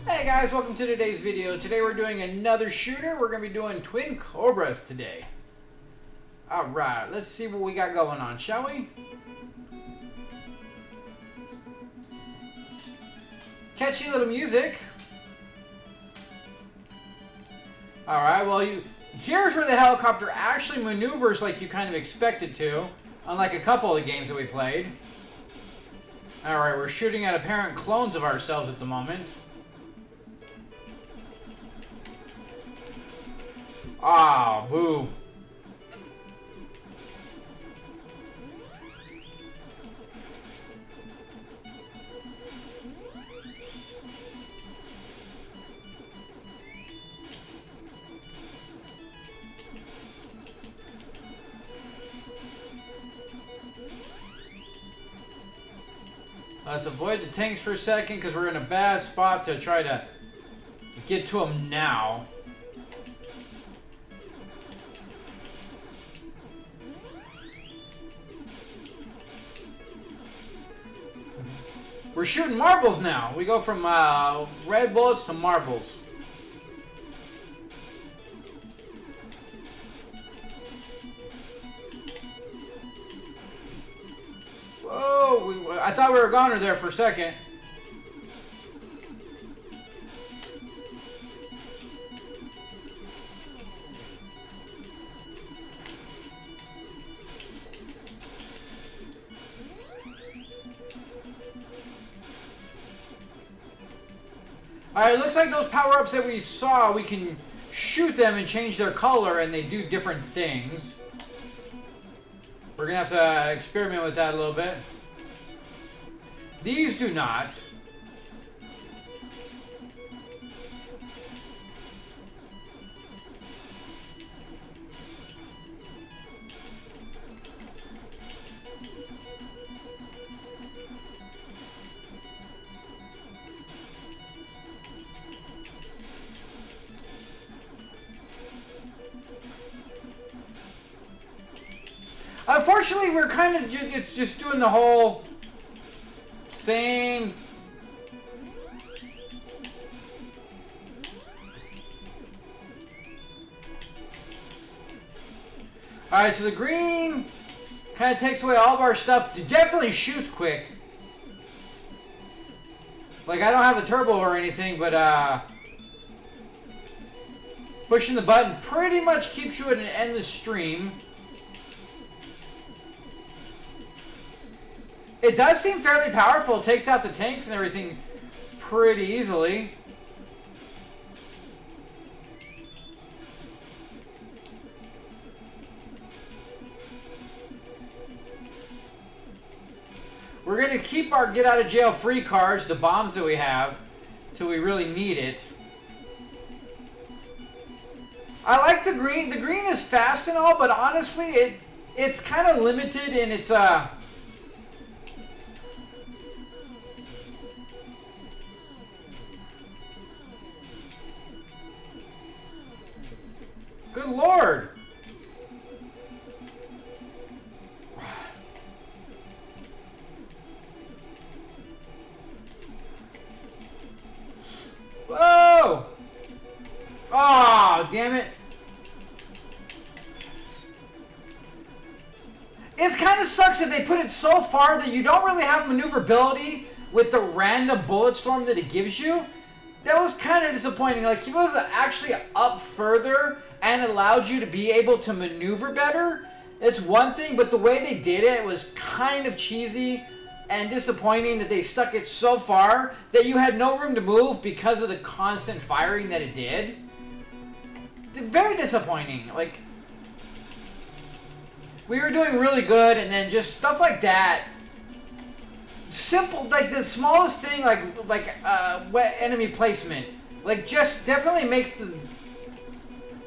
Hey guys, welcome to today's video. Today we're doing another shooter. We're going to be doing twin Cobras today. Alright, let's see what we got going on, shall we? Catchy little music. Alright, well here's where the helicopter actually maneuvers like you kind of expect it to, unlike a couple of the games that we played. Alright, we're shooting at apparent clones of ourselves at the moment. Ah, boo. Let's avoid the tanks for a second because we're in a bad spot to try to get to them now. We're shooting marbles now. We go from red bullets to marbles. Whoa, I thought we were a goner there for a second. Alright, it looks like those power-ups that we saw, we can shoot them and change their color and they do different things. We're going to have to experiment with that a little bit. These do not. Unfortunately, we're kind of it's just doing the whole same. All right, so the green kind of takes away all of our stuff. It definitely shoots quick. Like, I don't have a turbo or anything, but pushing the button pretty much keeps you at an endless stream. It does seem fairly powerful. It takes out the tanks and everything pretty easily. We're going to keep our get out of jail free cards, the bombs that we have, till we really need it. I like the green. The green is fast and all, but honestly, it's kind of limited in its Good Lord! Whoa! Oh, damn it. It kind of sucks that they put it so far that you don't really have maneuverability with the random bullet storm that it gives you. That was kind of disappointing. Like, if it was actually up further and allowed you to be able to maneuver better, it's one thing, but the way they did it was kind of cheesy and disappointing that they stuck it so far that you had no room to move because of the constant firing that it did. Very disappointing. Like, we were doing really good, and then just stuff like that. Simple, like the smallest thing, like enemy placement, like just definitely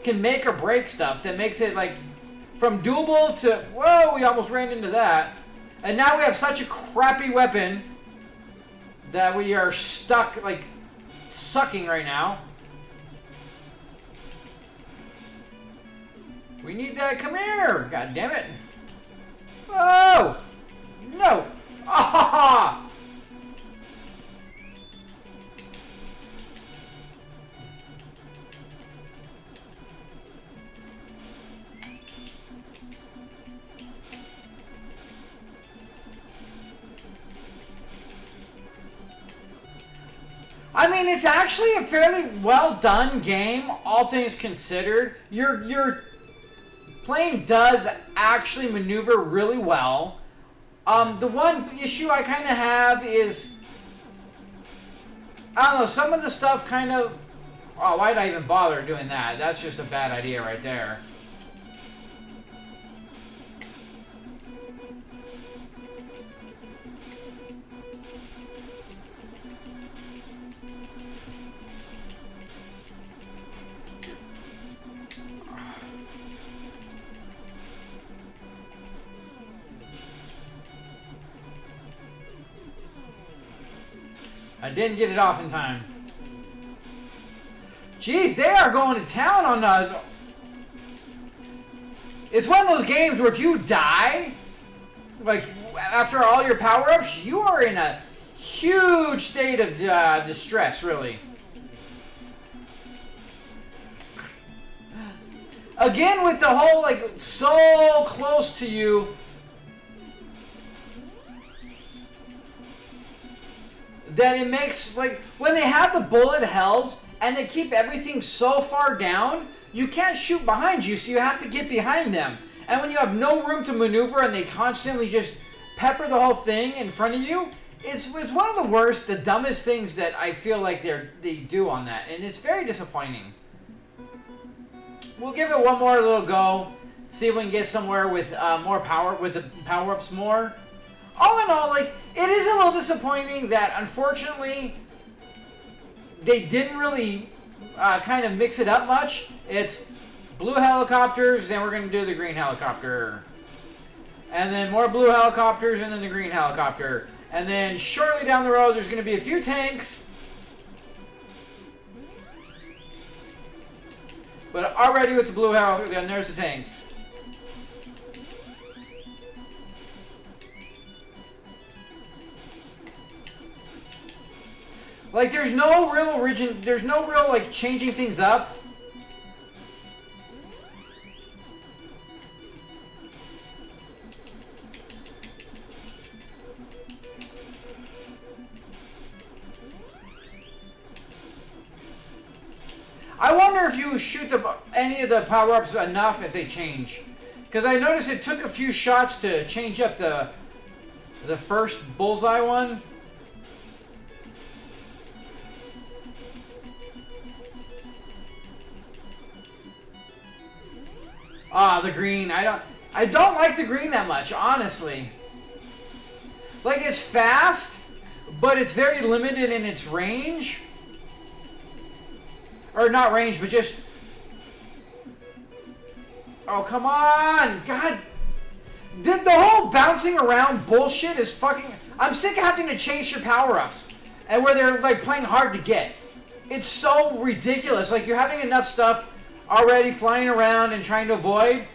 can make or break stuff that makes it like from doable to whoa, we almost ran into that, and now we have such a crappy weapon that we are stuck like sucking right now. We need that. Come here, god damn it! Oh no! Ah! I mean, it's actually a fairly well done game, all things considered. Your plane does actually maneuver really well. The one issue I kind of have is, I don't know, some of the stuff kind of... Oh, why'd I even bother doing that? That's just a bad idea right there. I didn't get it off in time. Jeez, they are going to town on us. It's one of those games where if you die, like after all your power-ups, you are in a huge state of distress, really. Again, with the whole, like, so close to you. That it makes, like, when they have the bullet hells and they keep everything so far down, you can't shoot behind you, so you have to get behind them. And when you have no room to maneuver and they constantly just pepper the whole thing in front of you, it's one of the worst, the dumbest things that I feel like they do on that. And it's very disappointing. We'll give it one more little go, see if we can get somewhere with more power, with the power-ups more. All in all, like, it is a little disappointing that, unfortunately, they didn't really kind of mix it up much. It's blue helicopters, then we're going to do the green helicopter. And then more blue helicopters, and then the green helicopter. And then shortly down the road, there's going to be a few tanks. But already with the blue helicopter, then there's the tanks. Like, there's no real like changing things up. I wonder if you shoot any of the power-ups enough if they change. Because I noticed it took a few shots to change up the first bullseye one. Ah, the green. I don't like the green that much, honestly. Like, it's fast, but it's very limited in its range. Or not range, but just... Oh, come on! God! The whole bouncing around bullshit is fucking... I'm sick of having to chase your power-ups. And where they're, like, playing hard to get. It's so ridiculous. Like, you're having enough stuff already flying around and trying to avoid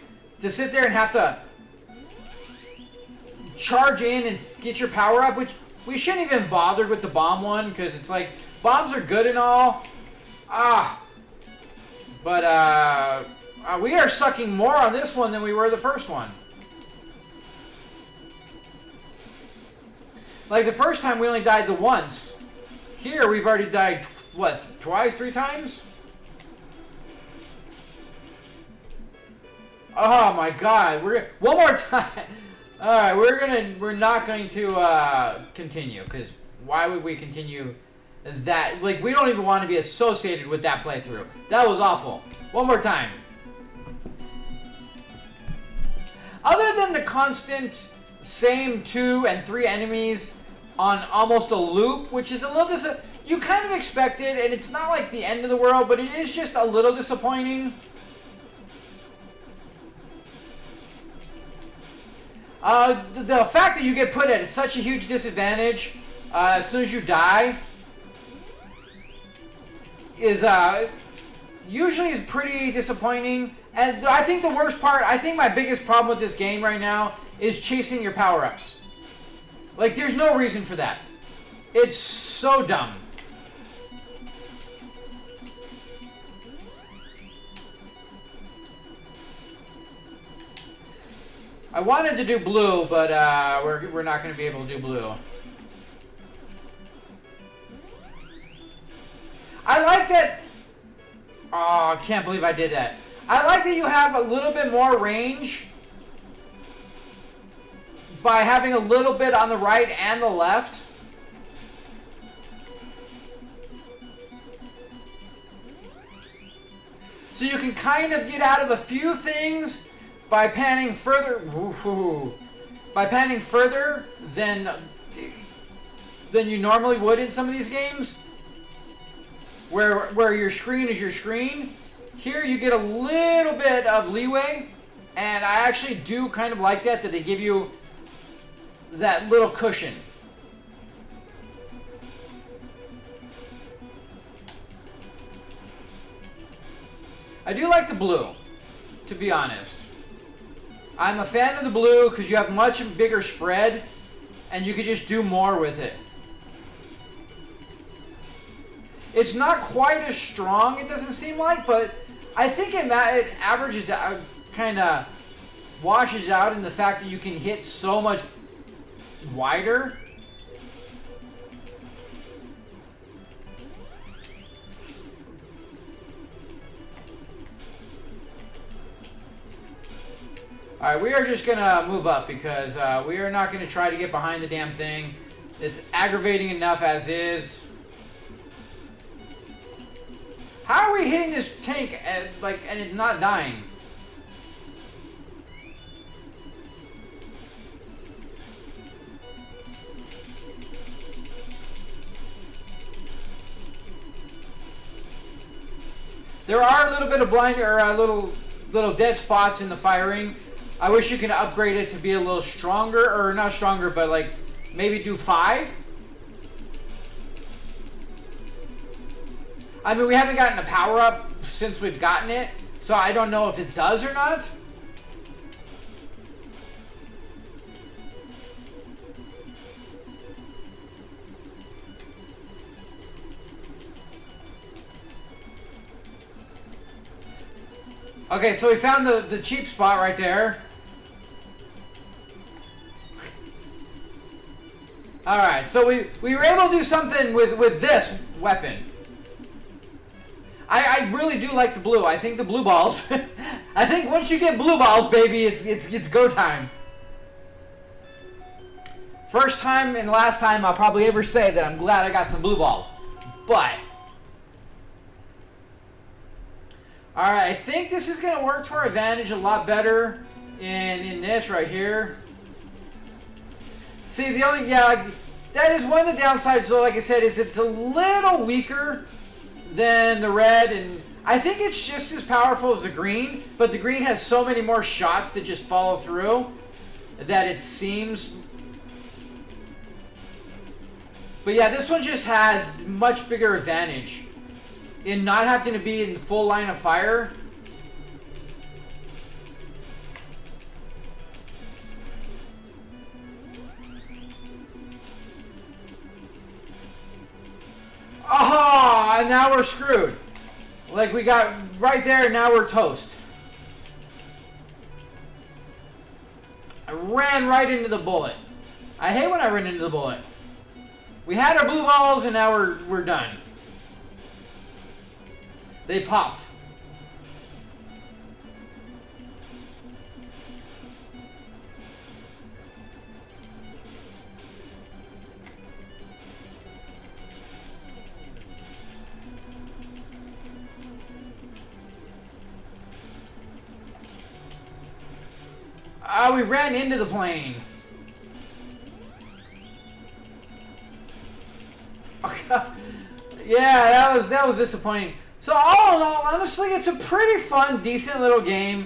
to sit there and have to charge in and get your power-up, which we shouldn't even bother with the bomb one, because it's like, bombs are good and all. But we are sucking more on this one than we were the first one. Like, the first time we only died the once. Here we've already died, what, twice, 3 times? Oh my God! One more time. All right, we're not going to continue, because why would we continue that? Like, we don't even want to be associated with that playthrough. That was awful. One more time. Other than the constant same 2 and 3 enemies on almost a loop, which is a little you kind of expect it, and it's not like the end of the world, but it is just a little disappointing. The fact that you get put at such a huge disadvantage as soon as you die is usually is pretty disappointing. And I think the worst part, I think my biggest problem with this game right now is chasing your power-ups. Like, there's no reason for that. It's so dumb. I wanted to do blue, but we're not going to be able to do blue. like that. Oh, I can't believe I did that. I like that you have a little bit more range by having a little bit on the right and the left. So you can kind of get out of a few things by panning further. By panning further than you normally would in some of these games, where your screen is your screen. Here you get a little bit of leeway, and I actually do kind of like that they give you that little cushion. I do like the blue, to be honest. I'm a fan of the blue because you have much bigger spread, and you can just do more with it. It's not quite as strong, it doesn't seem like, but I think it averages out, kind of washes out in the fact that you can hit so much wider. Alright, we are just going to move up because we are not going to try to get behind the damn thing. It's aggravating enough as is. How are we hitting this tank and it's not dying? There are a little bit of blind or little dead spots in the firing. I wish you could upgrade it to be a little stronger, or not stronger, but like maybe do 5. I mean, we haven't gotten a power up since we've gotten it, so I don't know if it does or not. Okay, so we found the cheap spot right there. Alright, so we were able to do something with this weapon. I really do like the blue. I think the blue balls. I think once you get blue balls, baby, it's go time. First time and last time I'll probably ever say that I'm glad I got some blue balls. But alright, I think this is going to work to our advantage a lot better in this right here. See, that is one of the downsides, though, like I said, is it's a little weaker than the red, and I think it's just as powerful as the green, but the green has so many more shots that just follow through that it seems. But yeah, this one just has much bigger advantage in not having to be in full line of fire. Oh, and now we're screwed. Like we got right there, and now we're toast. I ran right into the bullet. I hate when I run into the bullet. We had our blue balls, and now we're done. They popped. We ran into the plane. Yeah, that was disappointing. So all in all, honestly, it's a pretty fun, decent little game.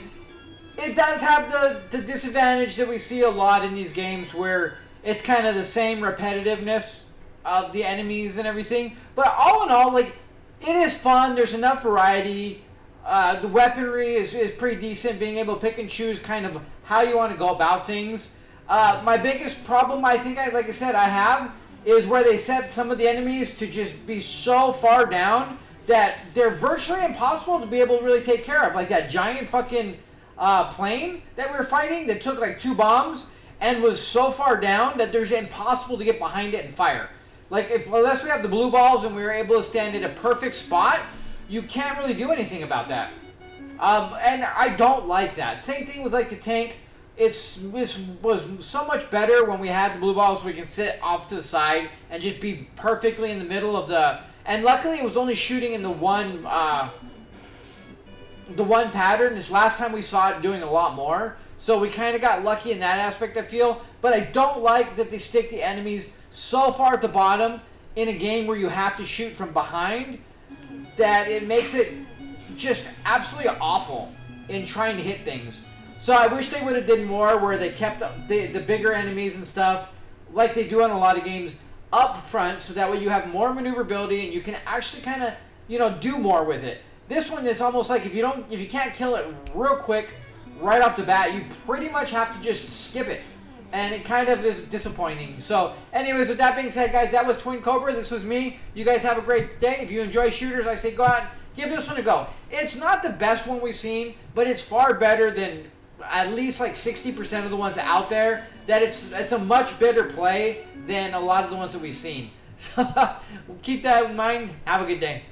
It does have the disadvantage that we see a lot in these games where it's kind of the same repetitiveness of the enemies and everything. But all in all, like, it is fun. There's enough variety. The weaponry is pretty decent, being able to pick and choose kind of how you want to go about things. My biggest problem, I think, like I said, I have, is where they set some of the enemies to just be so far down that they're virtually impossible to be able to really take care of. Like that giant fucking plane that we were fighting that took like 2 bombs and was so far down that there's impossible to get behind it and fire. Like, unless we have the blue balls and we were able to stand in a perfect spot, you can't really do anything about that. And I don't like that. Same thing with like the tank. This was so much better when we had the blue balls, so we can sit off to the side and just be perfectly in the middle of the. And luckily, it was only shooting in the one pattern. This last time we saw it doing a lot more, so we kind of got lucky in that aspect, I feel. But I don't like that they stick the enemies so far at the bottom in a game where you have to shoot from behind, that it makes it just absolutely awful in trying to hit things. So I wish they would have did more where they kept the bigger enemies and stuff, like they do in a lot of games, up front, so that way you have more maneuverability and you can actually kind of, do more with it. This one is almost like if you can't kill it real quick right off the bat, you pretty much have to just skip it. And it kind of is disappointing. So, anyways, with that being said, guys, that was Twin Cobra. This was me. You guys have a great day. If you enjoy shooters, I say go out and give this one a go. It's not the best one we've seen, but it's far better than at least like 60% of the ones out there. That it's a much better play than a lot of the ones that we've seen. So, keep that in mind. Have a good day.